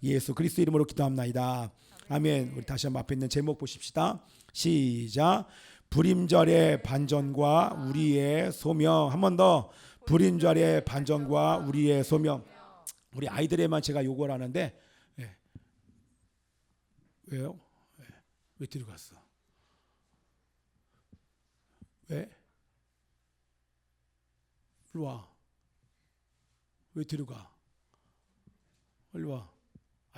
예수 그리스도 이름으로 기도합나이다. 아멘. 우리 다시 한번 앞에 있는 제목 보십시다. 시작. 불임절의 반전과 우리의 소명. 한 번 더. 불임절의 반전과 우리의 소명. 우리 아이들에만 제가 요구를 하는데 왜요? 왜 뒤로 갔어? 왜? 일로 와. 왜 뒤로 가? 일로 와.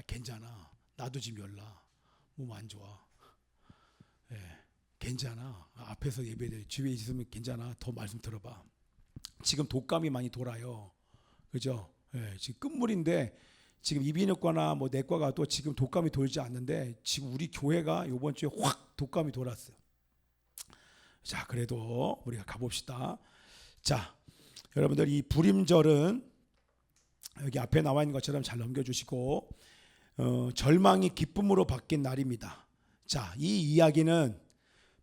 괜찮아. 나도 지금 열나. 몸 안 좋아. 괜찮아. 앞에서 예배돼. 주위에 있으면 괜찮아. 더 말씀 들어봐. 지금 독감이 많이 돌아요. 그죠? 지금 끝물인데 지금 이비인후과나 뭐 내과가 또 지금 독감이 돌지 않는데 지금 우리 교회가 이번 주에 확 독감이 돌았어요. 자, 그래도 우리가 가봅시다. 자, 여러분들 이 불임절은 여기 앞에 나와 있는 것처럼 잘 넘겨주시고 절망이 기쁨으로 바뀐 날입니다. 자, 이 이야기는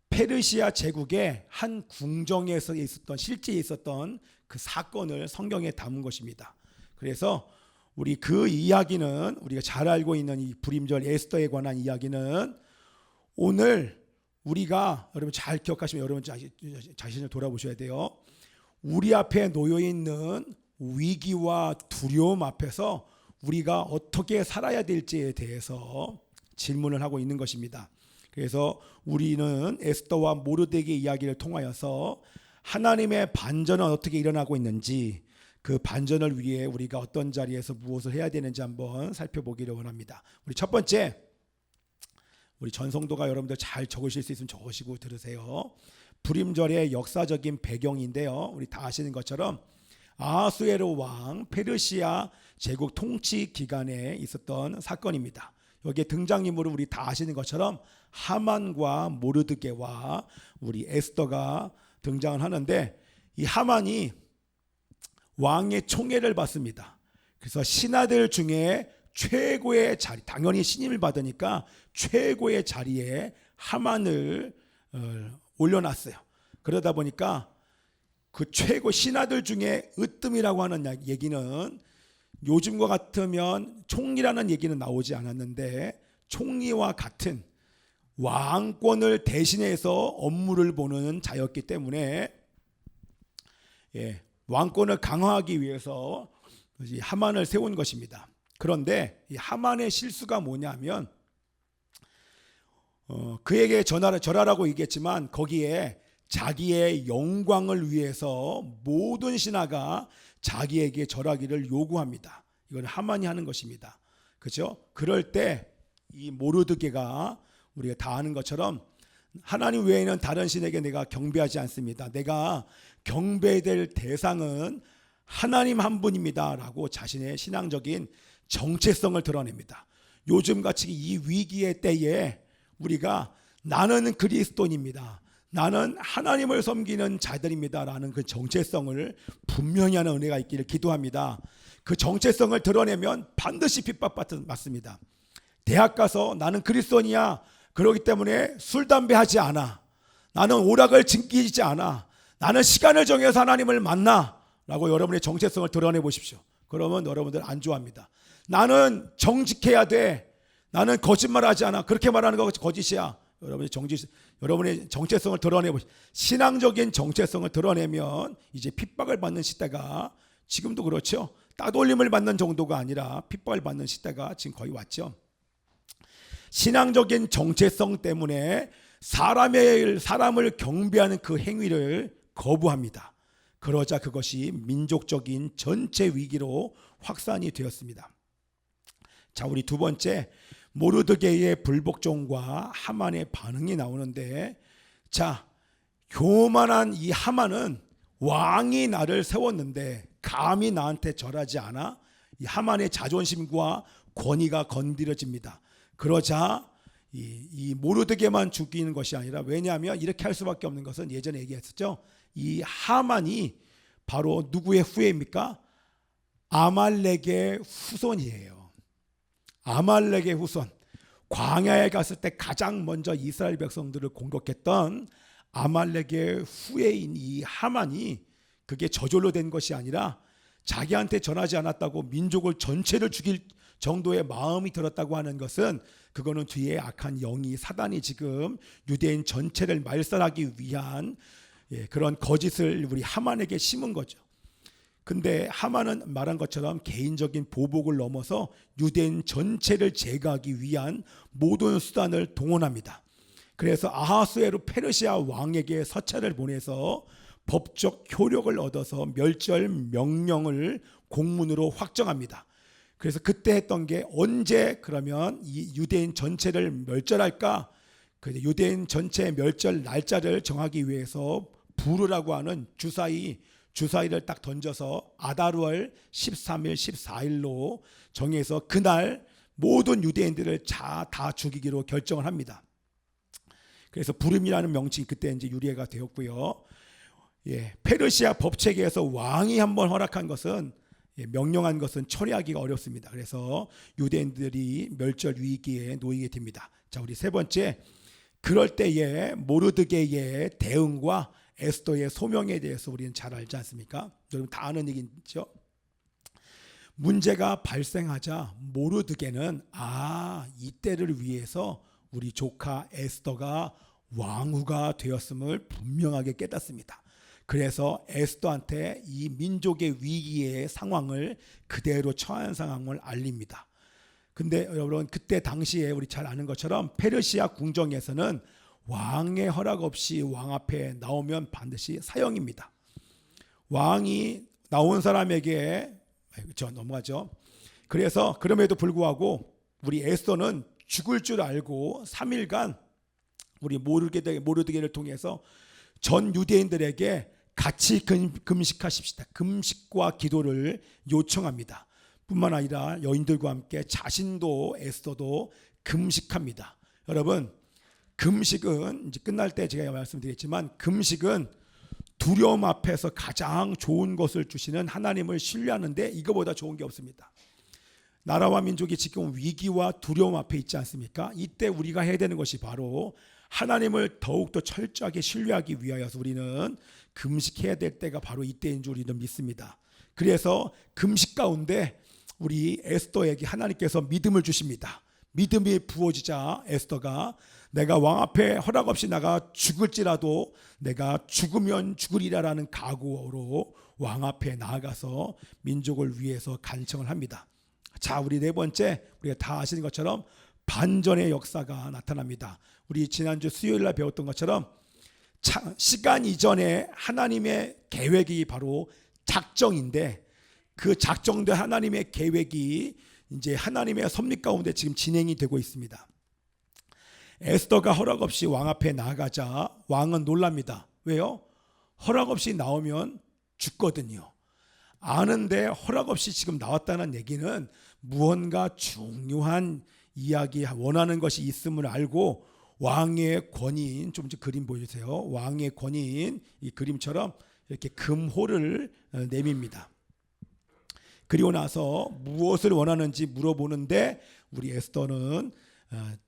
페르시아 제국의 한 궁정에서 있었던 실제 있었던 그 사건을 성경에 담은 것입니다. 그래서 우리 그 이야기는 우리가 잘 알고 있는 이 불임절 에스더에 관한 이야기는 오늘 우리가 여러분 잘 기억하시면 여러분 자신을 돌아보셔야 돼요. 우리 앞에 놓여 있는 위기와 두려움 앞에서 우리가 어떻게 살아야 될지에 대해서 질문을 하고 있는 것입니다. 그래서 우리는 에스더와 모르드게의 이야기를 통하여서 하나님의 반전은 어떻게 일어나고 있는지, 그 반전을 위해 우리가 어떤 자리에서 무엇을 해야 되는지 한번 살펴보기를 원합니다. 우리 첫 번째, 우리 전성도가 여러분들 잘 적으실 수 있으면 적으시고 들으세요. 불임절의 역사적인 배경인데요, 우리 다 아시는 것처럼 아하수에로 왕 페르시아 제국 통치 기간에 있었던 사건입니다. 여기에 등장인물은 우리 다 아시는 것처럼 하만과 모르드게와 우리 에스더가 등장을 하는데, 이 하만이 왕의 총애를 받습니다. 그래서 신하들 중에 최고의 자리, 당연히 신임을 받으니까 최고의 자리에 하만을 올려놨어요. 그러다 보니까 그 최고 신하들 중에 으뜸이라고 하는 얘기는 요즘과 같으면 총리라는 얘기는 나오지 않았는데 총리와 같은 왕권을 대신해서 업무를 보는 자였기 때문에 왕권을 강화하기 위해서 하만을 세운 것입니다. 그런데 이 하만의 실수가 뭐냐면 그에게 절하라고 얘기했지만 거기에 자기의 영광을 위해서 모든 신하가 자기에게 절하기를 요구합니다. 이건 하만이 하는 것입니다. 그렇죠? 그럴 때 이 모르드게가 우리가 다 아는 것처럼 하나님 외에는 다른 신에게 내가 경배하지 않습니다. 내가 경배될 대상은 하나님 한 분입니다 라고 자신의 신앙적인 정체성을 드러냅니다. 요즘같이 이 위기의 때에 우리가 나는 그리스도인입니다, 나는 하나님을 섬기는 자들입니다 라는 그 정체성을 분명히 하는 은혜가 있기를 기도합니다. 그 정체성을 드러내면 반드시 핍박받습니다. 대학 가서 나는 그리스도인이야, 그렇기 때문에 술, 담배 하지 않아, 나는 오락을 즐기지 않아, 나는 시간을 정해서 하나님을 만나 라고 여러분의 정체성을 드러내 보십시오. 그러면 여러분들 안 좋아합니다. 나는 정직해야 돼, 나는 거짓말하지 않아, 그렇게 말하는 거 거짓이야. 여러분의 정체성을 드러내보십시오. 신앙적인 정체성을 드러내면 이제 핍박을 받는 시대가, 지금도 그렇죠, 따돌림을 받는 정도가 아니라 핍박을 받는 시대가 지금 거의 왔죠. 신앙적인 정체성 때문에 사람을 경배하는 그 행위를 거부합니다. 그러자 그것이 민족적인 전체 위기로 확산이 되었습니다. 자, 우리 두 번째, 모르드게의 불복종과 하만의 반응이 나오는데, 자, 교만한 이 하만은 왕이 나를 세웠는데 감히 나한테 절하지 않아? 이 하만의 자존심과 권위가 건드려집니다. 그러자 이 모르드게만 죽이는 것이 아니라, 왜냐하면 이렇게 할 수밖에 없는 것은 예전에 얘기했었죠. 이 하만이 바로 누구의 후예입니까? 아말렉의 후손이에요. 아말렉의 후손. 광야에 갔을 때 가장 먼저 이스라엘 백성들을 공격했던 아말렉의 후예인 이 하만이, 그게 저절로 된 것이 아니라 자기한테 전하지 않았다고 민족을 전체를 정도의 마음이 들었다고 하는 것은 그거는 뒤에 악한 영이 사단이 지금 유대인 전체를 말살하기 위한 그런 거짓을 우리 하만에게 심은 거죠. 근데 하만은 말한 것처럼 개인적인 보복을 넘어서 유대인 전체를 제거하기 위한 모든 수단을 동원합니다. 그래서 아하수에로 페르시아 왕에게 서찰을 보내서 법적 효력을 얻어서 멸절 명령을 공문으로 확정합니다. 그래서 그때 했던 게 언제 그러면 이 유대인 전체를 멸절할까? 그 유대인 전체 멸절 날짜를 정하기 위해서 부르라고 하는 주사위를 딱 던져서 아다르월 13일, 14일로 정해서 그날 모든 유대인들을 다 죽이기로 결정을 합니다. 그래서 부름이라는 명칭이 그때 이제 유래가 되었고요. 페르시아 법체계에서 왕이 한번 허락한 것은 명령한 것은 처리하기가 어렵습니다. 그래서 유대인들이 멸절 위기에 놓이게 됩니다. 자, 우리 세 번째, 그럴 때에 모르드게의 대응과 에스더의 소명에 대해서 우리는 잘 알지 않습니까? 여러분 다 아는 얘기죠. 문제가 발생하자 모르드게는 이때를 위해서 우리 조카 에스더가 왕후가 되었음을 분명하게 깨닫습니다. 그래서 에스더한테 이 민족의 위기의 상황을 그대로 처한 상황을 알립니다. 근데 여러분 그때 당시에 우리 잘 아는 것처럼 페르시아 궁정에서는 왕의 허락 없이 왕 앞에 나오면 반드시 사형입니다. 왕이 나온 사람에게 넘어가죠. 그래서 그럼에도 불구하고 우리 에스더는 죽을 줄 알고 3일간 우리 모르드게를 통해서 전 유대인들에게 같이 금식하십시다. 금식과 기도를 요청합니다. 뿐만 아니라 여인들과 함께 자신도 에스더도 금식합니다. 여러분, 금식은 이제 끝날 때 제가 말씀드렸지만 금식은 두려움 앞에서 가장 좋은 것을 주시는 하나님을 신뢰하는데 이거보다 좋은 게 없습니다. 나라와 민족이 지금 위기와 두려움 앞에 있지 않습니까? 이때 우리가 해야 되는 것이 바로 하나님을 더욱더 철저하게 신뢰하기 위하여서 우리는 금식해야 될 때가 바로 이때인 줄 우리는 믿습니다. 그래서 금식 가운데 우리 에스더에게 하나님께서 믿음을 주십니다. 믿음이 부어지자 에스더가 내가 왕 앞에 허락 없이 나가 죽을지라도 내가 죽으면 죽으리라라는 각오로 왕 앞에 나아가서 민족을 위해서 간청을 합니다. 자, 우리 네 번째, 우리가 다 아시는 것처럼 반전의 역사가 나타납니다. 우리 지난주 수요일 날 배웠던 것처럼 시간 이전에 하나님의 계획이 바로 작정인데 그 작정된 하나님의 계획이 이제 하나님의 섭리 가운데 지금 진행이 되고 있습니다. 에스더가 허락 없이 왕 앞에 나아가자 왕은 놀랍니다. 왜요? 허락 없이 나오면 죽거든요. 아는데 허락 없이 지금 나왔다는 얘기는 무언가 중요한 이야기 원하는 것이 있음을 알고 왕의 권위인, 좀 그림 보여주세요. 왕의 권위인 이 그림처럼 이렇게 금호를 내밉니다. 그리고 나서 무엇을 원하는지 물어보는데 우리 에스더는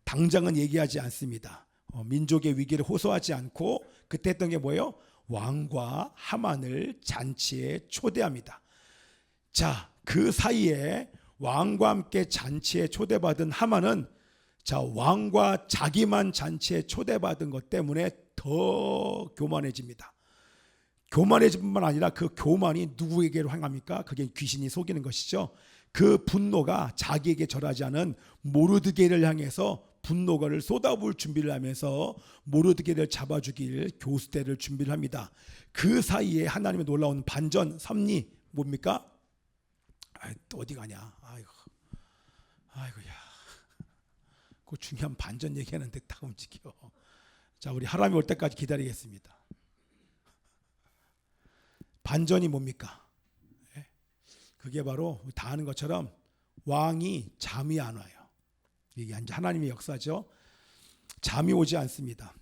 당장은 얘기하지 않습니다. 민족의 위기를 호소하지 않고 그때 했던 게 뭐예요? 왕과 하만을 잔치에 초대합니다. 자, 그 사이에 왕과 함께 잔치에 초대받은 하만은 왕과 자기만 잔치에 초대받은 것 때문에 더 교만해집니다. 교만해질 뿐만 아니라 그 교만이 누구에게로 향합니까? 그게 귀신이 속이는 것이죠. 그 분노가 자기에게 절하지 않은 모르드게를 향해서 분노가를 쏟아부을 준비를 하면서 모르드게를 잡아 죽일 교수대를 준비를 합니다. 그 사이에 하나님의 놀라운 반전 섭리 뭡니까? 또 어디 가냐? 아이고야. 그 중요한 반전 얘기하는데 다 움직여. 자, 우리 하람이 올 때까지 기다리겠습니다. 반전이 뭡니까? 그게 바로 다 아는 것처럼 왕이 잠이 안 와요. 이게 이제 하나님의 역사죠. 잠이 오지 않습니다.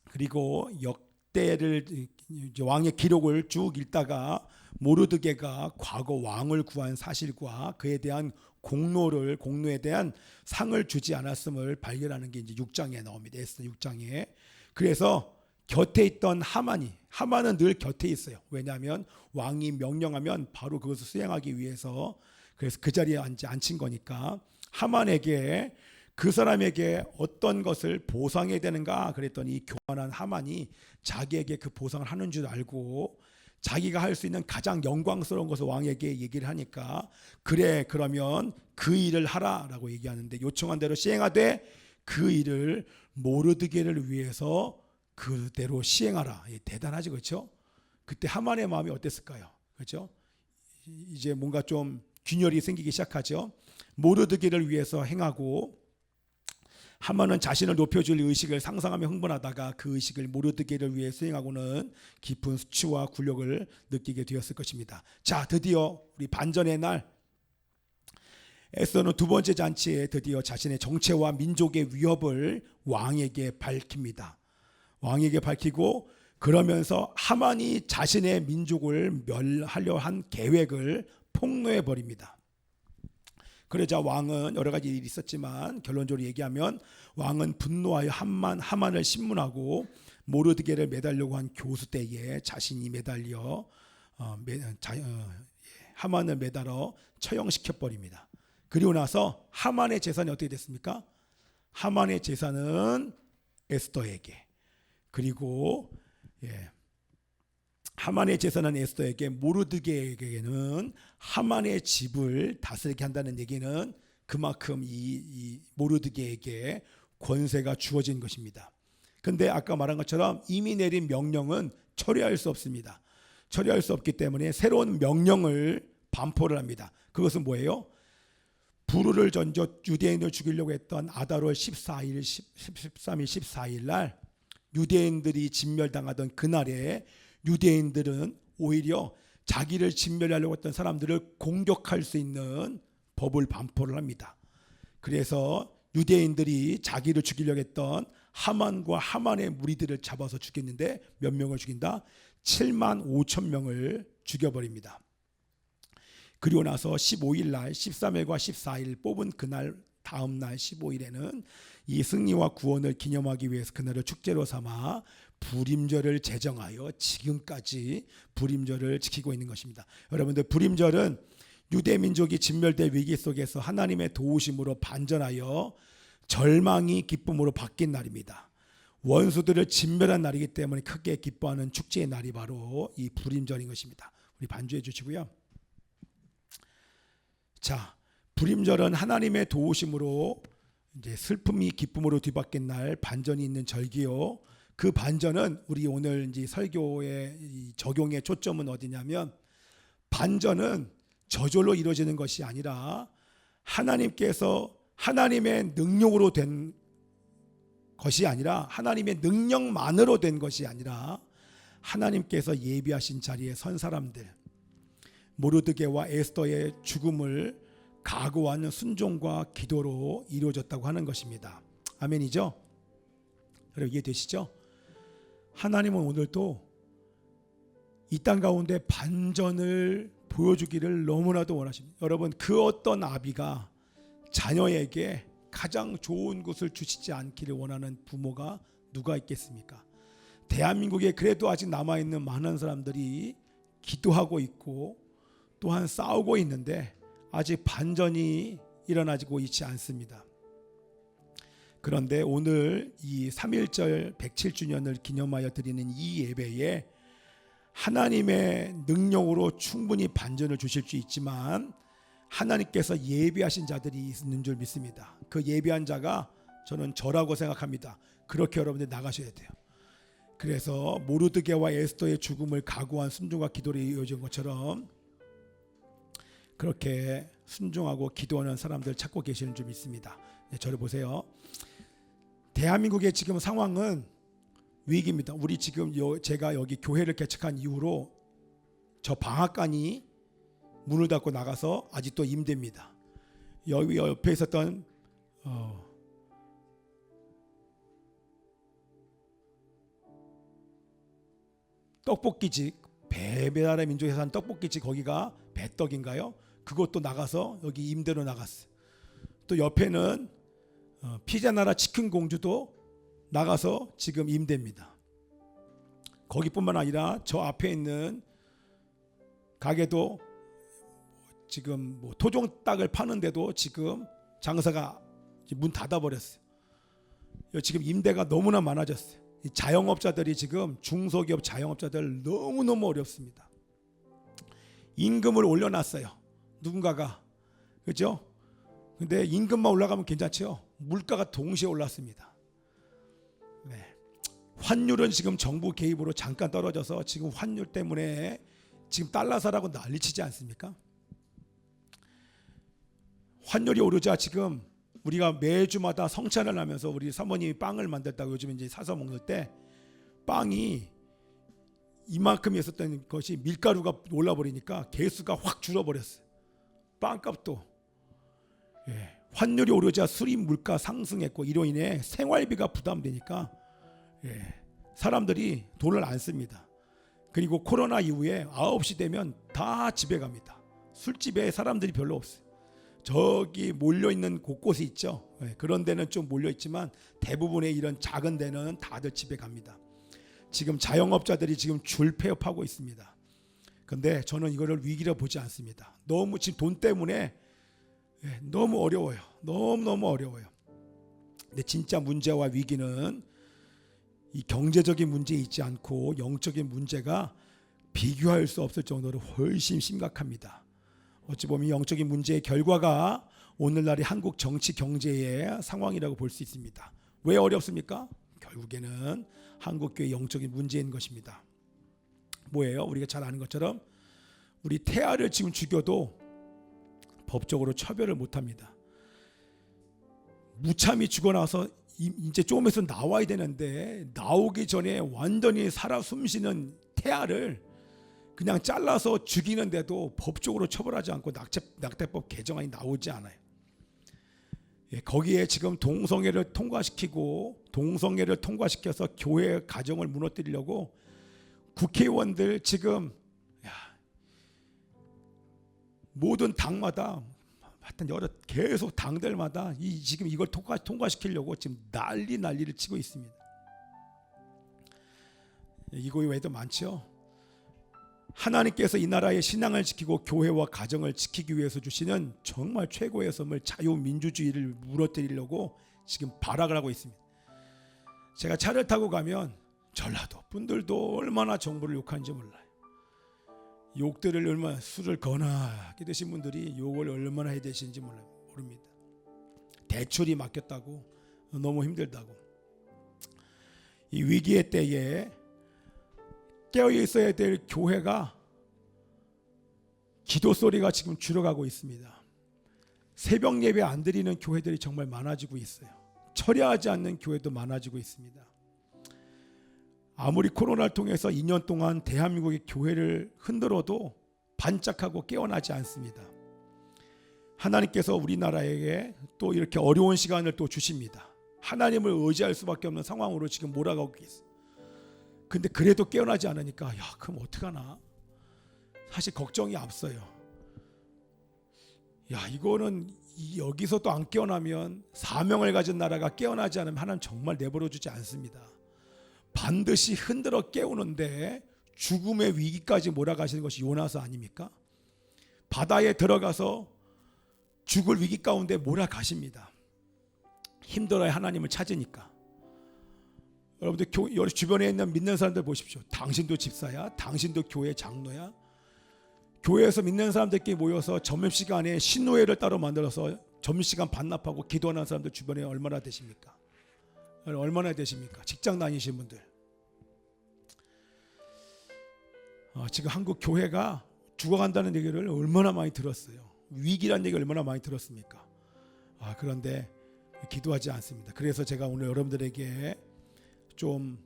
그리고 역대를 왕의 기록을 쭉 읽다가 모르드게가 과거 왕을 구한 사실과 그에 대한 공로에 대한 상을 주지 않았음을 발견하는 게 이제 6장에 나옵니다. 에스더 6장에. 그래서 곁에 있던 하만은 늘 곁에 있어요. 왜냐하면 왕이 명령하면 바로 그것을 수행하기 위해서 그래서 그 자리에 앉힌 거니까 하만에게 그 사람에게 어떤 것을 보상해야 되는가 그랬더니 교만한 하만이 자기에게 그 보상을 하는 줄 알고 자기가 할 수 있는 가장 영광스러운 것을 왕에게 얘기를 하니까 그래 그러면 그 일을 하라라고 얘기하는데 요청한 대로 시행하되 그 일을 모르드게를 위해서 그대로 시행하라. 대단하지 그렇죠? 그때 하만의 마음이 어땠을까요? 그렇죠? 이제 뭔가 좀 균열이 생기기 시작하죠. 모르드게를 위해서 행하고 하만은 자신을 높여줄 의식을 상상하며 흥분하다가 그 의식을 모르드게를 위해 수행하고는 깊은 수치와 굴욕을 느끼게 되었을 것입니다. 자, 드디어 우리 반전의 날 에스더는 두 번째 잔치에 드디어 자신의 정체와 민족의 위협을 왕에게 밝힙니다. 왕에게 밝히고 그러면서 하만이 자신의 민족을 멸하려 한 계획을 폭로해 버립니다. 그러자 왕은 여러 가지 일이 있었지만 결론적으로 얘기하면 왕은 분노하여 하만을 신문하고 모르드게를 매달려고 한 교수대에 자신이 매달려 하만을 매달아 처형시켜 버립니다. 그리고 나서 하만의 재산이 어떻게 됐습니까? 하만의 재산은 에스더에게 그리고 하만의 재산은 에스더에게 모르드게에게는 하만의 집을 다스리게 한다는 얘기는 그만큼 이 모르드게에게 권세가 주어진 것입니다. 그런데 아까 말한 것처럼 이미 내린 명령은 처리할 수 없습니다. 처리할 수 없기 때문에 새로운 명령을 반포를 합니다. 그것은 뭐예요? 부르를 전저 유대인을 죽이려고 했던 아달월 13일 14일 날 유대인들이 진멸당하던 그날에 유대인들은 오히려 자기를 진멸하려고 했던 사람들을 공격할 수 있는 법을 반포를 합니다. 그래서 유대인들이 자기를 죽이려고 했던 하만과 하만의 무리들을 잡아서 죽였는데 몇 명을 죽인다? 7만 5천 명을 죽여버립니다. 그리고 나서 15일 날 13일과 14일 뽑은 그날 다음 날 15일에는 이 승리와 구원을 기념하기 위해서 그날을 축제로 삼아 불임절을 제정하여 지금까지 불임절을 지키고 있는 것입니다. 여러분들 불임절은 유대 민족이 진멸될 위기 속에서 하나님의 도우심으로 반전하여 절망이 기쁨으로 바뀐 날입니다. 원수들을 진멸한 날이기 때문에 크게 기뻐하는 축제의 날이 바로 이 불임절인 것입니다. 우리 반주해 주시고요. 자, 불임절은 하나님의 도우심으로 이제 슬픔이 기쁨으로 뒤바뀐 날 반전이 있는 절기요. 그 반전은 우리 오늘 이제 설교의 적용의 초점은 어디냐면 반전은 저절로 이루어지는 것이 아니라 하나님께서 하나님의 능력으로 된 것이 아니라 하나님의 능력만으로 된 것이 아니라 하나님께서 예비하신 자리에 선 사람들 모르드게와 에스더의 죽음을 각오하는 순종과 기도로 이루어졌다고 하는 것입니다. 아멘이죠? 여러분 이해되시죠? 하나님은 오늘도 이 땅 가운데 반전을 보여주기를 너무나도 원하십니다. 여러분 그 어떤 아비가 자녀에게 가장 좋은 것을 주시지 않기를 원하는 부모가 누가 있겠습니까? 대한민국에 그래도 아직 남아있는 많은 사람들이 기도하고 있고 또한 싸우고 있는데 아직 반전이 일어나고 있지 않습니다. 그런데 오늘 이 3.1절 107주년을 기념하여 드리는 이 예배에 하나님의 능력으로 충분히 반전을 주실 수 있지만 하나님께서 예비하신 자들이 있는 줄 믿습니다. 그 예비한 자가 저는 저라고 생각합니다. 그렇게 여러분들 나가셔야 돼요. 그래서 모르드게와 에스더의 죽음을 각오한 순종과 기도를 이어진 것처럼 그렇게 순종하고 기도하는 사람들 찾고 계시는 줄 믿습니다. 저를 보세요. 대한민국의 지금 상황은 위기입니다. 우리 지금 제가 여기 교회를 개척한 이후로 저 방앗간이 문을 닫고 나가서 아직도 임대입니다. 여기 옆에 있었던 떡볶이집 배배나라 민족에서 한 떡볶이집 거기가 배떡인가요? 그것도 나가서 여기 임대로 나갔어요. 또 옆에는 피자나라 치킨공주도 나가서 지금 임대입니다. 거기뿐만 아니라 저 앞에 있는 가게도 지금 뭐 토종 닭을 파는데도 지금 장사가 문 닫아버렸어요. 지금 임대가 너무나 많아졌어요. 이 자영업자들이 지금 중소기업 자영업자들 너무너무 어렵습니다. 임금을 올려놨어요. 누군가가. 그죠? 근데 임금만 올라가면 괜찮죠. 물가가 동시에 올랐습니다. 네. 환율은 지금 정부 개입으로 잠깐 떨어져서 지금 환율 때문에 지금 달러 사라고 난리치지 않습니까? 환율이 오르자 지금 우리가 매주마다 성찬을 하면서 우리 사모님이 빵을 만들다고 요즘 이제 사서 먹을 때 빵이 이만큼이었던 것이 밀가루가 올라버리니까 개수가 확 줄어버렸어요. 빵값도. 예. 환율이 오르자 수입 물가 상승했고 이로 인해 생활비가 부담되니까 예. 사람들이 돈을 안 씁니다. 그리고 코로나 이후에 9시 되면 다 집에 갑니다. 술집에 사람들이 별로 없어요. 저기 몰려있는 곳곳이 있죠. 예. 그런 데는 좀 몰려있지만 대부분의 이런 작은 데는 다들 집에 갑니다. 지금 자영업자들이 지금 줄 폐업하고 있습니다. 근데 저는 이거를 위기로 보지 않습니다. 너무 지금 돈 때문에 너무 어려워요. 너무 어려워요. 근데 진짜 문제와 위기는 이 경제적인 문제 있지 않고 영적인 문제가 비교할 수 없을 정도로 훨씬 심각합니다. 어찌 보면 영적인 문제의 결과가 오늘날의 한국 정치 경제의 상황이라고 볼 수 있습니다. 왜 어렵습니까? 결국에는 한국교회 영적인 문제인 것입니다. 뭐예요? 우리가 잘 아는 것처럼 우리 태아를 지금 죽여도 법적으로 처벌을 못합니다. 무참히 죽어나서 이제 좀 있으면 나와야 되는데 나오기 전에 완전히 살아 숨쉬는 태아를 그냥 잘라서 죽이는데도 법적으로 처벌하지 않고 낙태법 개정안이 나오지 않아요. 거기에 지금 동성애를 통과시켜서 교회 가정을 무너뜨리려고 국회의원들 지금 모든 당마다 하여튼 여러 계속 당들마다 지금 이걸 통과시키려고 지금 난리를 치고 있습니다. 이거 외에도 많죠. 하나님께서 이 나라의 신앙을 지키고 교회와 가정을 지키기 위해서 주시는 정말 최고의 선물 자유민주주의를 무너뜨리려고 지금 발악을 하고 있습니다. 제가 차를 타고 가면 전라도 분들도 얼마나 정부를 욕하는지 몰라요. 욕들을 얼마나 술을 거나게 드신 분들이 욕을 얼마나 해야 되시는지 모릅니다. 대출이 막혔다고 너무 힘들다고. 이 위기의 때에 깨어 있어야 될 교회가 기도 소리가 지금 줄어가고 있습니다. 새벽 예배 안 드리는 교회들이 정말 많아지고 있어요. 철야하지 않는 교회도 많아지고 있습니다. 아무리 코로나를 통해서 2년 동안 대한민국의 교회를 흔들어도 반짝하고 깨어나지 않습니다. 하나님께서 우리나라에게 또 이렇게 어려운 시간을 또 주십니다. 하나님을 의지할 수밖에 없는 상황으로 지금 몰아가고 있어요. 근데 그래도 깨어나지 않으니까 그럼 어떡하나 사실 걱정이 앞서요. 이거는 여기서 또 안 깨어나면 사명을 가진 나라가 깨어나지 않으면 하나님 정말 내버려 주지 않습니다. 반드시 흔들어 깨우는데 죽음의 위기까지 몰아가시는 것이 요나서 아닙니까? 바다에 들어가서 죽을 위기 가운데 몰아가십니다. 힘들어야 하나님을 찾으니까. 여러분들 주변에 있는 믿는 사람들 보십시오. 당신도 집사야, 당신도 교회 장로야. 교회에서 믿는 사람들끼리 모여서 점심시간에 신노회를 따로 만들어서 점심시간 반납하고 기도하는 사람들 주변에 얼마나 되십니까? 얼마나 되십니까? 직장 다니시는 분들. 지금 한국 교회가 죽어간다는 얘기를 얼마나 많이 들었어요. 위기란 얘기 얼마나 많이 들었습니까? 그런데 기도하지 않습니다. 그래서 제가 오늘 여러분들에게 좀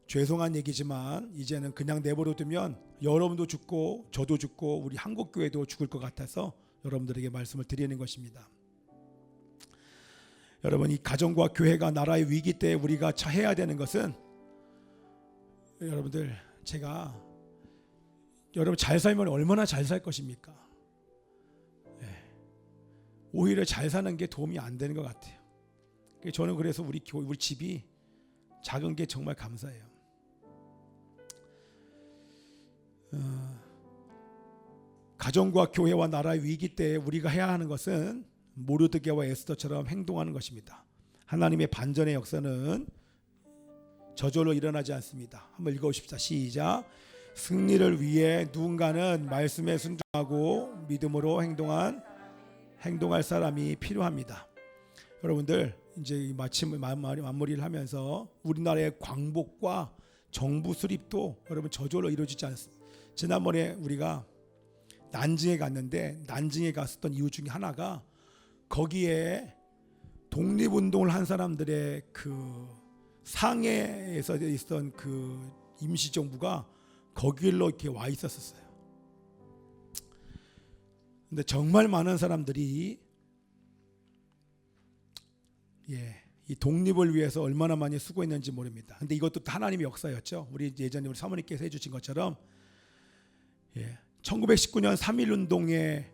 죄송한 얘기지만 이제는 그냥 내버려 두면 여러분도 죽고 저도 죽고 우리 한국 교회도 죽을 것 같아서 여러분들에게 말씀을 드리는 것입니다. 여러분, 이 가정과 교회가 나라의 위기 때 우리가 해야 되는 것은 여러분들 제가 여러분 잘 살면 얼마나 잘 살 것입니까? 오히려 잘 사는 게 도움이 안 되는 것 같아요. 저는 그래서 우리 집이 작은 게 정말 감사해요. 가정과 교회와 나라의 위기 때 우리가 해야 하는 것은 모르드게와 에스더처럼 행동하는 것입니다. 하나님의 반전의 역사는 저절로 일어나지 않습니다. 한번 읽어보십시다. 시작. 승리를 위해 누군가는 말씀에 순종하고 믿음으로 행동할 사람이 필요합니다. 여러분들 이제 마침 마무리를 하면서 우리나라의 광복과 정부 수립도 여러분 저절로 이루어지지 않습니다. 지난번에 우리가 난징에 갔는데 난징에 갔었던 이유 중에 하나가 거기에 독립운동을 한 사람들의 그 상해에서 있었던 그 임시정부가 거길로 이렇게 와 있었어요. 근데 정말 많은 사람들이 이 독립을 위해서 얼마나 많이 수고했는지 모릅니다. 근데 이것도 하나님의 역사였죠. 우리 예전에 우리 사모님께서 해주신 것처럼 1919년 3.1운동에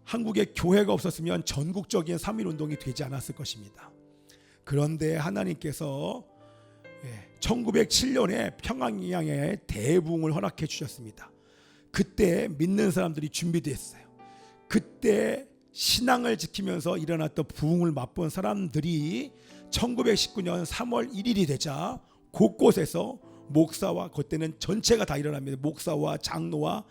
한국에 교회가 없었으면 전국적인 3.1운동이 되지 않았을 것입니다. 그런데 하나님께서 1907년에 평양에 대부흥을 허락해 주셨습니다. 그때 믿는 사람들이 준비됐어요. 그때 신앙을 지키면서 일어났던 부흥을 맛본 사람들이 1919년 3월 1일이 되자 곳곳에서 목사와 그때는 전체가 다 일어납니다. 목사와 장로와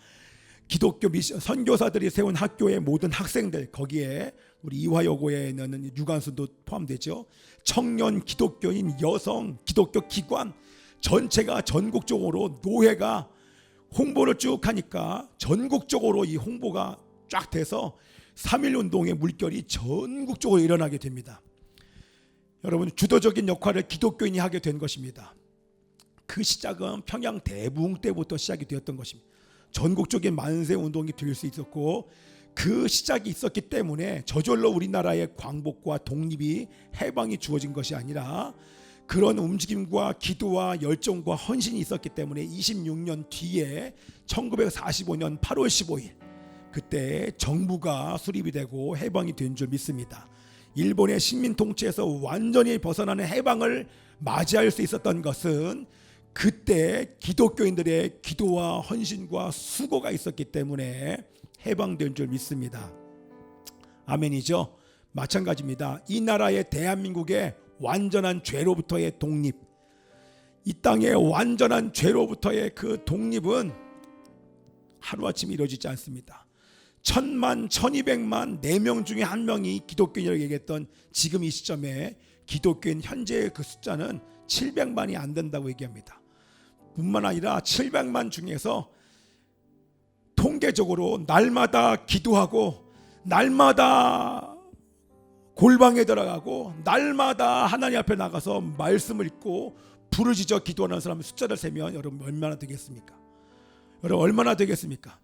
기독교 미션 선교사들이 세운 학교의 모든 학생들, 거기에 우리 이화여고에 있는 유관순도 포함되죠. 청년 기독교인, 여성 기독교 기관 전체가 전국적으로 노회가 홍보를 쭉 하니까 전국적으로 이 홍보가 쫙 돼서 3.1운동의 물결이 전국적으로 일어나게 됩니다. 여러분, 주도적인 역할을 기독교인이 하게 된 것입니다. 그 시작은 평양 대부흥 때부터 시작이 되었던 것입니다. 전국적인 만세 운동이 될 수 있었고, 그 시작이 있었기 때문에 저절로 우리나라의 광복과 독립이 해방이 주어진 것이 아니라 그런 움직임과 기도와 열정과 헌신이 있었기 때문에 26년 뒤에 1945년 8월 15일 그때 정부가 수립이 되고 해방이 된 줄 믿습니다. 일본의 식민 통치에서 완전히 벗어나는 해방을 맞이할 수 있었던 것은 그때 기독교인들의 기도와 헌신과 수고가 있었기 때문에 해방된 줄 믿습니다. 아멘이죠. 마찬가지입니다. 이 나라의 대한민국의 완전한 죄로부터의 독립, 이 땅의 완전한 죄로부터의 그 독립은 하루아침에 이루어지지 않습니다. 1000만, 1200만 4명 중에 1명이 기독교인이라고 얘기했던 지금 이 시점에 기독교인 현재의 그 숫자는 700만이 안 된다고 얘기합니다. 뿐만 아니라 700만 중에서 통계적으로 날마다 기도하고 날마다 골방에 들어가고 날마다 하나님 앞에 나가서 말씀을 읽고 부르짖어 기도하는 사람의 숫자를 세면 여러분 얼마나 되겠습니까? 여러분 얼마나 되겠습니까?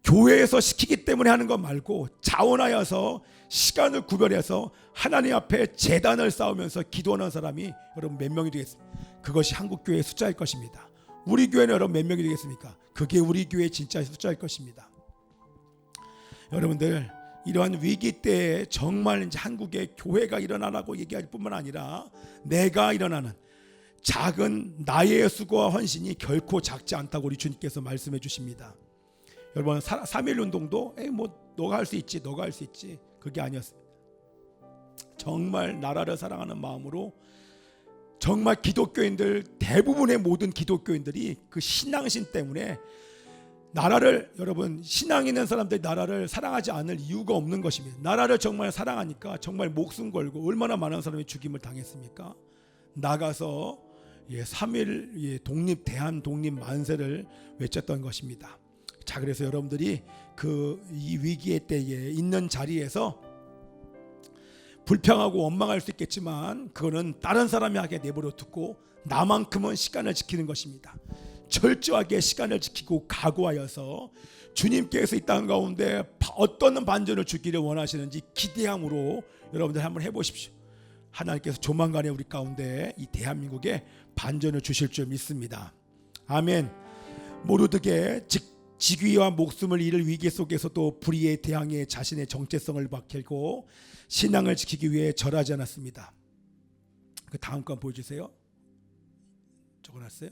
교회에서 시키기 때문에 하는 것 말고 자원하여서 시간을 구별해서 하나님 앞에 제단을 쌓으면서 기도하는 사람이 여러분 몇 명이 되겠습니까? 그것이 한국교회의 숫자일 것입니다. 우리 교회는 여러분 몇 명이 되겠습니까? 그게 우리 교회의 진짜 숫자일 것입니다. 여러분들 이러한 위기 때에 정말 이제 한국의 교회가 일어나라고 얘기할 뿐만 아니라 내가 일어나는 작은 나의 수고와 헌신이 결코 작지 않다고 우리 주님께서 말씀해 주십니다. 여러분 3.1운동도 뭐 너가 할 수 있지, 너가 할 수 있지, 그게 아니었습니다. 정말 나라를 사랑하는 마음으로 정말 기독교인들 대부분의 모든 기독교인들이 그 신앙심 때문에 나라를, 여러분 신앙 있는 사람들이 나라를 사랑하지 않을 이유가 없는 것입니다. 나라를 정말 사랑하니까 정말 목숨 걸고 얼마나 많은 사람이 죽임을 당했습니까? 나가서 3.1 독립 대한 독립 만세를 외쳤던 것입니다. 자, 그래서 여러분들이 이 위기의 때에 있는 자리에서 불평하고 원망할 수 있겠지만 그거는 다른 사람이 하게 내버려 두고 나만큼은 시간을 지키는 것입니다. 철저하게 시간을 지키고 각오하여서 주님께서 이 땅 가운데 어떤 반전을 주기를 원하시는지 기대함으로 여러분들 한번 해보십시오. 하나님께서 조만간에 우리 가운데 이 대한민국에 반전을 주실 줄 믿습니다. 아멘. 모르드게 직위와 목숨을 잃을 위기 속에서도 불의에 대항해 자신의 정체성을 밝히고 신앙을 지키기 위해 절하지 않았습니다. 그 다음 건 보여주세요. 적어놨어요?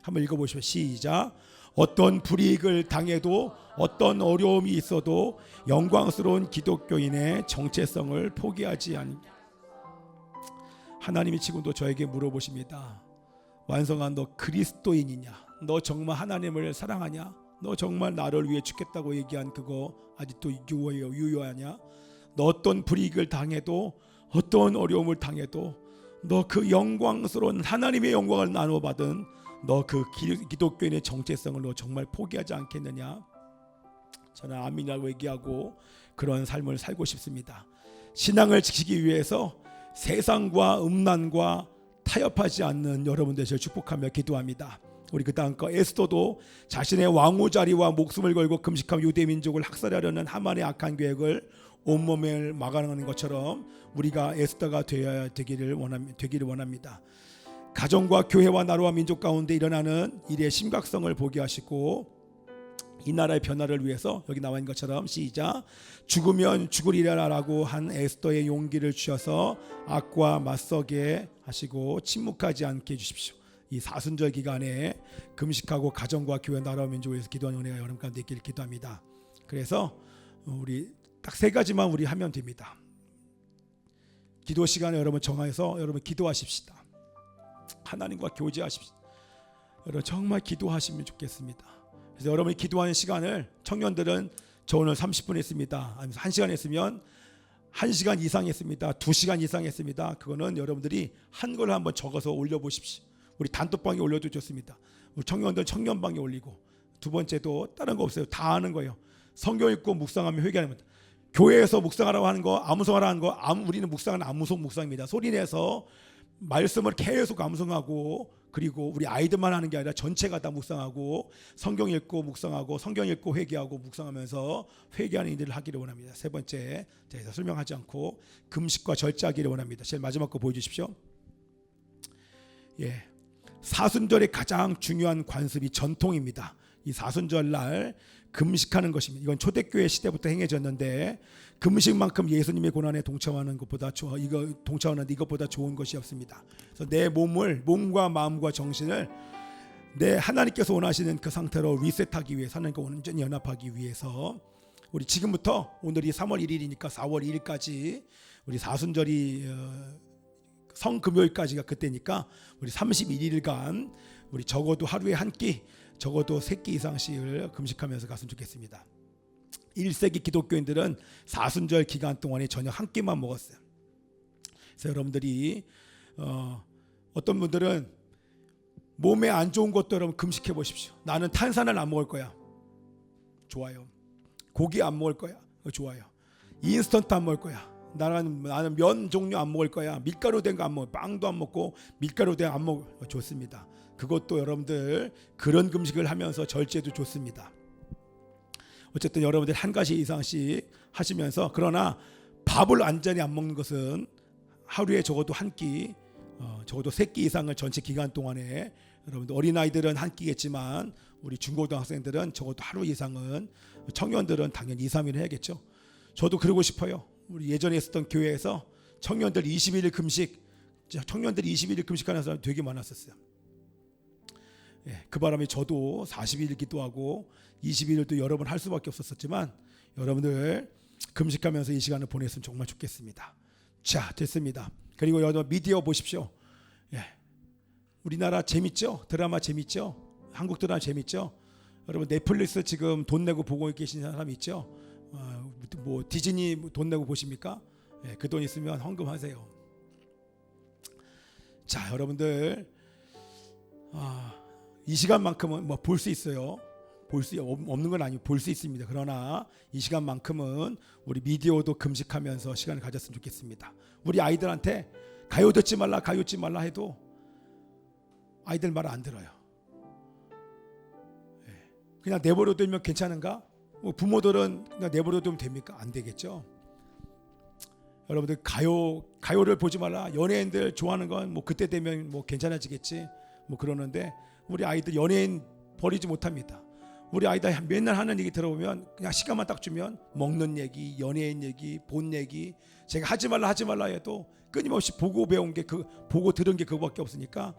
한번 읽어보시면 시작. 어떤 불이익을 당해도 어떤 어려움이 있어도 영광스러운 기독교인의 정체성을 포기하지 않는 하나님이 지금도 저에게 물어보십니다. 완성한 너 그리스도인이냐? 너 정말 하나님을 사랑하냐? 너 정말 나를 위해 죽겠다고 얘기한 그거 아직도 유효하냐? 너 어떤 불이익을 당해도 어떤 어려움을 당해도 너 그 영광스러운 하나님의 영광을 나눠받은 너 그 기독교인의 정체성을 너 정말 포기하지 않겠느냐? 저는 아멘이라고 얘기하고 그런 삶을 살고 싶습니다. 신앙을 지키기 위해서 세상과 음란과 타협하지 않는 여러분 되시길 축복하며 기도합니다. 우리 그 다음 거 에스더도 자신의 왕후 자리와 목숨을 걸고 금식하며 유대 민족을 학살하려는 하만의 악한 계획을 온몸을 막아내는 것처럼 우리가 에스더가 되기를 원합니다. 가정과 교회와 나라와 민족 가운데 일어나는 일의 심각성을 보게 하시고 이 나라의 변화를 위해서 여기 나와 있는 것처럼 시작 죽으면 죽으리라라고 한 에스더의 용기를 주셔서 악과 맞서게 하시고 침묵하지 않게 해주십시오. 이 사순절 기간에 금식하고 가정과 교회 나라와 민족을 위해서 기도하는 은혜가 여러분 가운데 있기를 기도합니다. 그래서 우리 딱 세 가지만 우리 하면 됩니다. 기도 시간에 여러분 정해서 여러분 기도하십시다. 하나님과 교제하십시다. 여러분 정말 기도하시면 좋겠습니다. 그래서 여러분이 기도하는 시간을 청년들은 저 오늘 30분 했습니다. 아니면 1시간 했으면 1시간 이상 했습니다. 2시간 이상 했습니다. 그거는 여러분들이 한 걸 한번 적어서 올려보십시오. 우리 단톡방에 올려도 좋습니다. 우리 청년들 청년방에 올리고 두 번째도 다른 거 없어요. 다 아는 거예요. 성경 읽고 묵상하며 회개하는 겁니다. 교회에서 묵상하라고 하는 거 암송하라고 하는 거 우리는 묵상은 암송 묵상입니다. 소리내서 말씀을 계속 암송하고 그리고 우리 아이들만 하는 게 아니라 전체가 다 묵상하고 성경 읽고 묵상하고 성경 읽고 회개하고 묵상하면서 회개하는 일들을 하기를 원합니다. 세 번째 제가 설명하지 않고 금식과 절제하기를 원합니다. 제일 마지막 거 보여주십시오. 예, 사순절의 가장 중요한 관습이 전통입니다. 이 사순절 날 금식하는 것입니다. 이건 초대교회 시대부터 행해졌는데 금식만큼 예수님의 고난에 동참하는 것보다 이것보다 좋은 것이 없습니다. 그래서 내 몸과 마음과 정신을 내 하나님께서 원하시는 그 상태로 리셋하기 위해서 하나님과 온전히 연합하기 위해서 우리 지금부터 오늘이 3월 1일이니까 4월 2일까지 우리 사순절이 성금요일까지가 그때니까 우리 31일간 우리 적어도 하루에 한 끼 적어도 3끼 이상씩을 금식하면서 갔으면 좋겠습니다. 1세기 기독교인들은 사순절 기간 동안에 저녁 한 끼만 먹었어요. 그래서 여러분들이 어떤 분들은 몸에 안 좋은 것도 여러분 금식해 보십시오. 나는 탄산을 안 먹을 거야. 좋아요. 고기 안 먹을 거야. 좋아요. 인스턴트 안 먹을 거야. 나는 면 종류 안 먹을 거야. 밀가루 된 거 안 먹어. 빵도 안 먹고 밀가루 된 거 안 먹어. 좋습니다. 그것도 여러분들 그런 금식을 하면서 절제도 좋습니다. 어쨌든 여러분들 한 가지 이상씩 하시면서 그러나 밥을 완전히 안 먹는 것은 하루에 적어도 한 끼, 적어도 3끼 이상을 전체 기간 동안에 여러분들 어린아이들은 한 끼겠지만 우리 중고등학생들은 적어도 하루 이상은 청년들은 당연히 2, 3일 해야겠죠. 저도 그러고 싶어요. 우리 예전에 있었던 교회에서 청년들 21일 금식, 청년들이 21일 금식하는 사람 되게 많았었어요. 예, 그 바람에 저도 40일 기도하고 21일도 여러 번 할 수밖에 없었지만 여러분들 금식하면서 이 시간을 보냈으면 정말 좋겠습니다. 자, 됐습니다. 그리고 여러분 미디어 보십시오. 예, 우리나라 재밌죠? 드라마 재밌죠? 한국 드라마 재밌죠? 여러분 넷플릭스 지금 돈 내고 보고 계신 사람 있죠? 뭐 디즈니 돈 내고 보십니까? 예, 그 돈 있으면 헌금하세요. 자, 여러분들 이 시간만큼은 뭐 볼 수 있어요. 볼 수 없는 건 아니고 볼 수 있습니다. 그러나 이 시간만큼은 우리 미디어도 금식하면서 시간을 가졌으면 좋겠습니다. 우리 아이들한테 가요 듣지 말라, 가요 듣지 말라 해도 아이들 말 안 들어요. 그냥 내버려 두면 괜찮은가? 뭐 부모들은 그냥 내버려 두면 됩니까? 안 되겠죠. 여러분들 가요를 보지 말라. 연예인들 좋아하는 건 뭐 그때 되면 뭐 괜찮아지겠지. 뭐 그러는데 우리 아이들 연예인 버리지 못합니다. 우리 아이들 맨날 하는 얘기 들어보면 그냥 시간만 딱 주면 먹는 얘기, 연예인 얘기, 본 얘기. 제가 하지 말라 해도 끊임없이 보고 배운 게 보고 들은 게 그거밖에 없으니까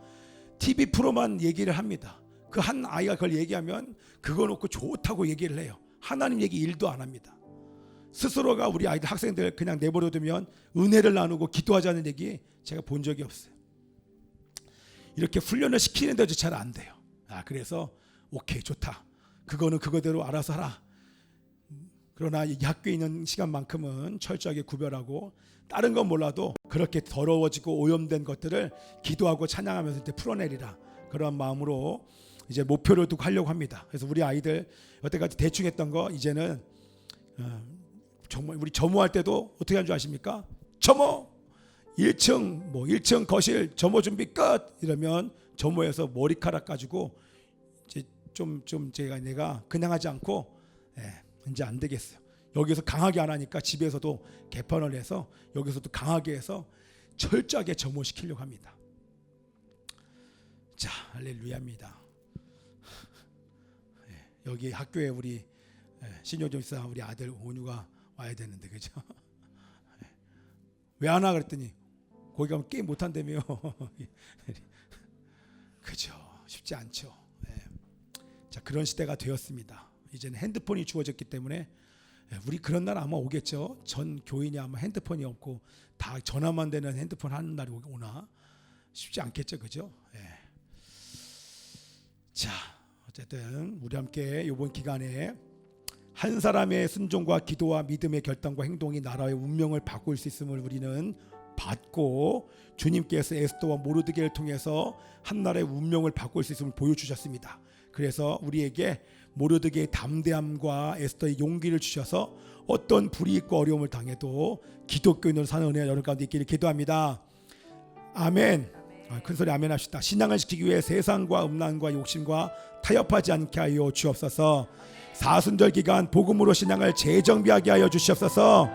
TV 프로만 얘기를 합니다. 그 한 아이가 그걸 얘기하면 그거 놓고 좋다고 얘기를 해요. 하나님 얘기 1도 안 합니다. 스스로가 우리 아이들 학생들 그냥 내버려두면 은혜를 나누고 기도하자는 얘기 제가 본 적이 없어요. 이렇게 훈련을 시키는데도 잘 안 돼요. 그래서 오케이 좋다. 그거는 그거대로 알아서 하라. 그러나 이 학교에 있는 시간만큼은 철저하게 구별하고 다른 건 몰라도 그렇게 더러워지고 오염된 것들을 기도하고 찬양하면서 이제 풀어내리라. 그런 마음으로 이제 목표를 두고 하려고 합니다. 그래서 우리 아이들 여태까지 대충 했던 거 이제는 정말 우리 점호할 때도 어떻게 하는 줄 아십니까? 점호 1층 거실 점호 준비 끝 이러면 점호해서 머리카락 가지고 이제 좀 내가 그냥 하지 않고 이제 안 되겠어요. 여기서 강하게 안 하니까 집에서도 개판을 해서 여기서도 강하게 해서 철저하게 점호시키려고 합니다. 자, 할렐루야입니다. 여기 학교에 우리 신효정사 우리 아들 온유가 와야 되는데 그죠? 왜 안 와 그랬더니 거기 가면 게임 못 한다며. 그죠? 쉽지 않죠. 자, 그런 시대가 되었습니다. 이제는 핸드폰이 주어졌기 때문에 우리 그런 날 아마 오겠죠. 전 교인이 아마 핸드폰이 없고 다 전화만 되는 핸드폰 하는 날이 오나 쉽지 않겠죠, 그죠? 자, 어쨌든 우리 함께 이번 기간에 한 사람의 순종과 기도와 믿음의 결단과 행동이 나라의 운명을 바꿀 수 있음을 우리는 받고 주님께서 에스더와 모르드게를 통해서 한 나라의 운명을 바꿀 수 있음을 보여주셨습니다. 그래서 우리에게 모르드게의 담대함과 에스더의 용기를 주셔서 어떤 불이 있고 어려움을 당해도 기독교인으로 사는 은혜가 여러분 가운데 있기를 기도합니다. 아멘. 큰소리 아멘 합시다. 신앙을 지키기 위해 세상과 음란과 욕심과 타협하지 않게 하여 주옵소서. 사순절 기간 복음으로 신앙을 재정비하게 하여 주시옵소서.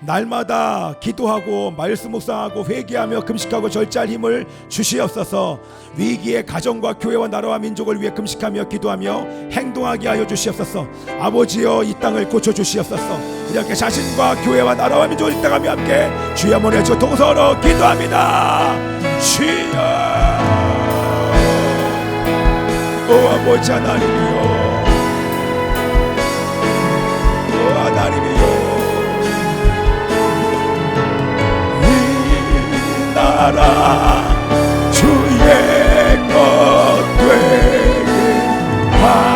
날마다 기도하고 말씀 묵상하고 회개하며 금식하고 절제할 힘을 주시옵소서. 위기의 가정과 교회와 나라와 민족을 위해 금식하며 기도하며 행동하게 하여 주시옵소서. 아버지여 이 땅을 고쳐주시옵소서. 이렇게 자신과 교회와 나라와 민족을 이땅하며 함께 주여 한번 외쳐 동서로 기도합니다. 주여 오 아버지 하나님이여 오 하나님이여 나라 주의 것 되게 하소서.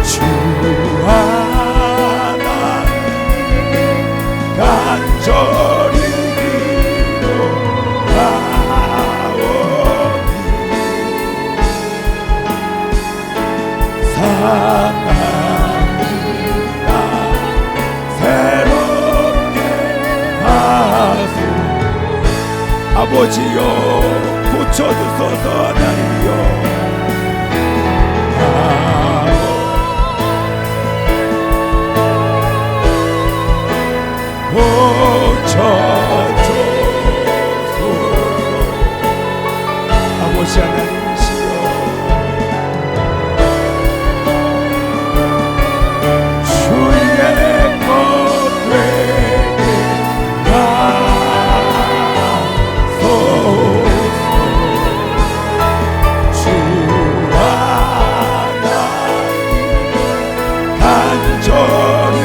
주 하나님 간절히 기도하오니 사랑합니다. 새롭게 하소서. 아버지여 고쳐주소서. 하나님이여 고쳐주소서. 아버지 하나님이시여 주의 것 되게 하소서. 주 하나님 간절히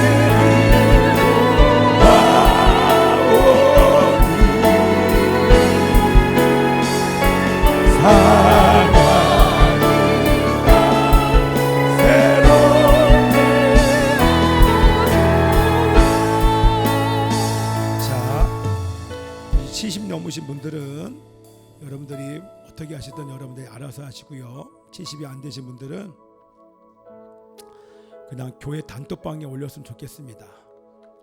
넘으신 분들은 여러분들이 어떻게 하시든 여러분들이 알아서 하시고요. 70이 안 되신 분들은 그냥 교회 단톡방에 올렸으면 좋겠습니다.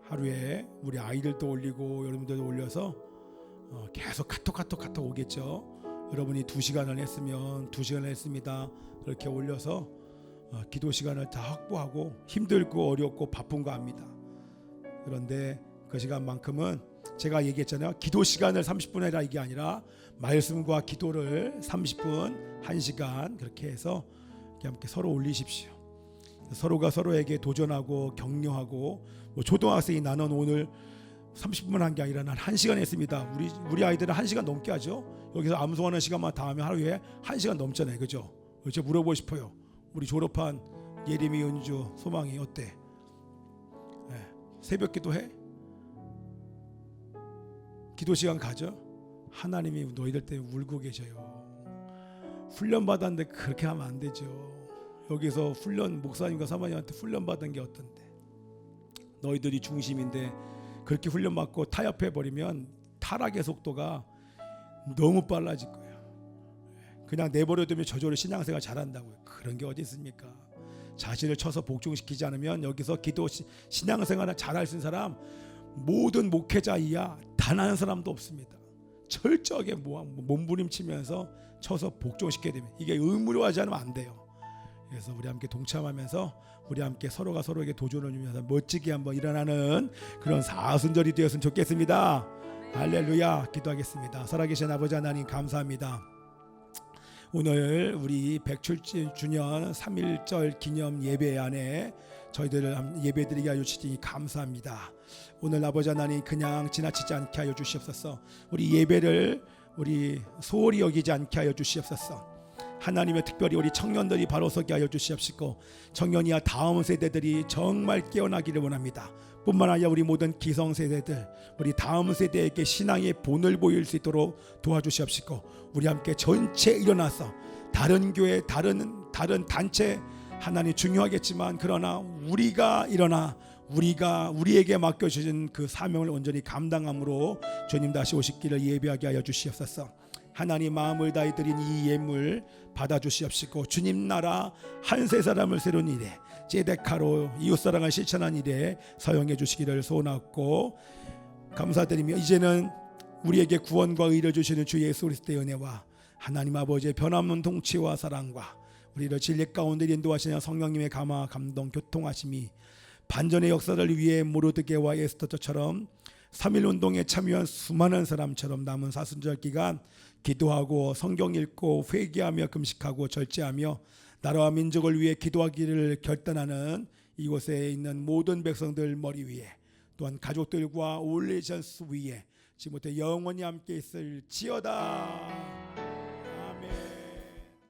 하루에 우리 아이들도 올리고 여러분들도 올려서 계속 카톡 오겠죠. 여러분이 2시간을 했으면 2시간을 했습니다. 그렇게 올려서 기도 시간을 다 확보하고 힘들고 어렵고 바쁜 거 압니다. 그런데 그 시간만큼은 제가 얘기했잖아요. 기도 시간을 30분 해라 이게 아니라 말씀과 기도를 30분 1시간 그렇게 해서 함께 서로 올리십시오. 서로가 서로에게 도전하고 격려하고 뭐 초등학생이 나는 오늘 30분만 한 게 아니라 난 1시간 했습니다. 우리 아이들은 1시간 넘게 하죠. 여기서 암송하는 시간만 다 하면 하루에 1시간 넘잖아요. 그죠? 제가 물어보고 싶어요. 우리 졸업한 예림이, 은주, 소망이 어때? 네. 새벽 기도해? 기도 시간 가져? 하나님이 너희들 때문에 울고 계셔요. 훈련 받았는데 그렇게 하면 안 되죠. 여기서 훈련, 목사님과 사모님한테 훈련 받은 게 어떤데? 너희들이 중심인데 그렇게 훈련 받고 타협해 버리면 타락의 속도가 너무 빨라질 거예요. 그냥 내버려두면 저절로 신앙생활 잘한다고요. 그런 게 어디 있습니까? 자신을 쳐서 복종시키지 않으면 여기서 기도 신앙생활을 잘할 수 있는 사람, 모든 목회자 이야 단 한 사람도 없습니다. 철저하게 몸부림치면서 쳐서 복종시켜야 됩니다. 이게 의무로 하지 않으면 안 돼요. 그래서 우리 함께 동참하면서 우리 함께 서로가 서로에게 도전을 주면서 멋지게 한번 일어나는 그런 사순절이 되었으면 좋겠습니다. 할렐루야. 기도하겠습니다. 살아계신 아버지 하나님 감사합니다. 오늘 우리 107주년 3.1절 기념 예배 안에 저희들을 예배드리게 하여 주시니 감사합니다. 오늘 아버지 하나님 그냥 지나치지 않게 하여 주시옵소서. 우리 예배를 우리 소홀히 여기지 않게 하여 주시옵소서. 하나님의 특별히 우리 청년들이 바로 서게 하여 주시옵시고 청년이야 다음 세대들이 정말 깨어나기를 원합니다. 뿐만 아니라 우리 모든 기성세대들 우리 다음 세대에게 신앙의 본을 보일 수 있도록 도와주시옵시고 우리 함께 전체 일어나서 다른 교회 다른 단체 하나님 중요하겠지만 그러나 우리가 일어나 우리에게 맡겨주신 그 사명을 온전히 감당함으로 주님 다시 오시기를 예비하게 하여 주시옵소서. 하나님 마음을 다해 드린 이 예물 받아주시옵시고 주님 나라 한 세 사람을 세운 일에 제데카로 이웃사랑을 실천한 일에 사용해 주시기를 소원하고 감사드리며 이제는 우리에게 구원과 의를 주시는 주 예수 그리스도의 은혜와 하나님 아버지의 변함없는 통치와 사랑과 우리를 진리 가운데 인도하시는 성령님의 감화 감동 교통하심이 반전의 역사를 위해 모르드게와 에스더처럼 3.1운동에 참여한 수많은 사람처럼 남은 사순절 기간 기도하고 성경 읽고 회개하며 금식하고 절제하며 나라와 민족을 위해 기도하기를 결단하는 이곳에 있는 모든 백성들 머리 위에 또한 가족들과 올리션스 위에 지금부터 영원히 함께 있을지어다.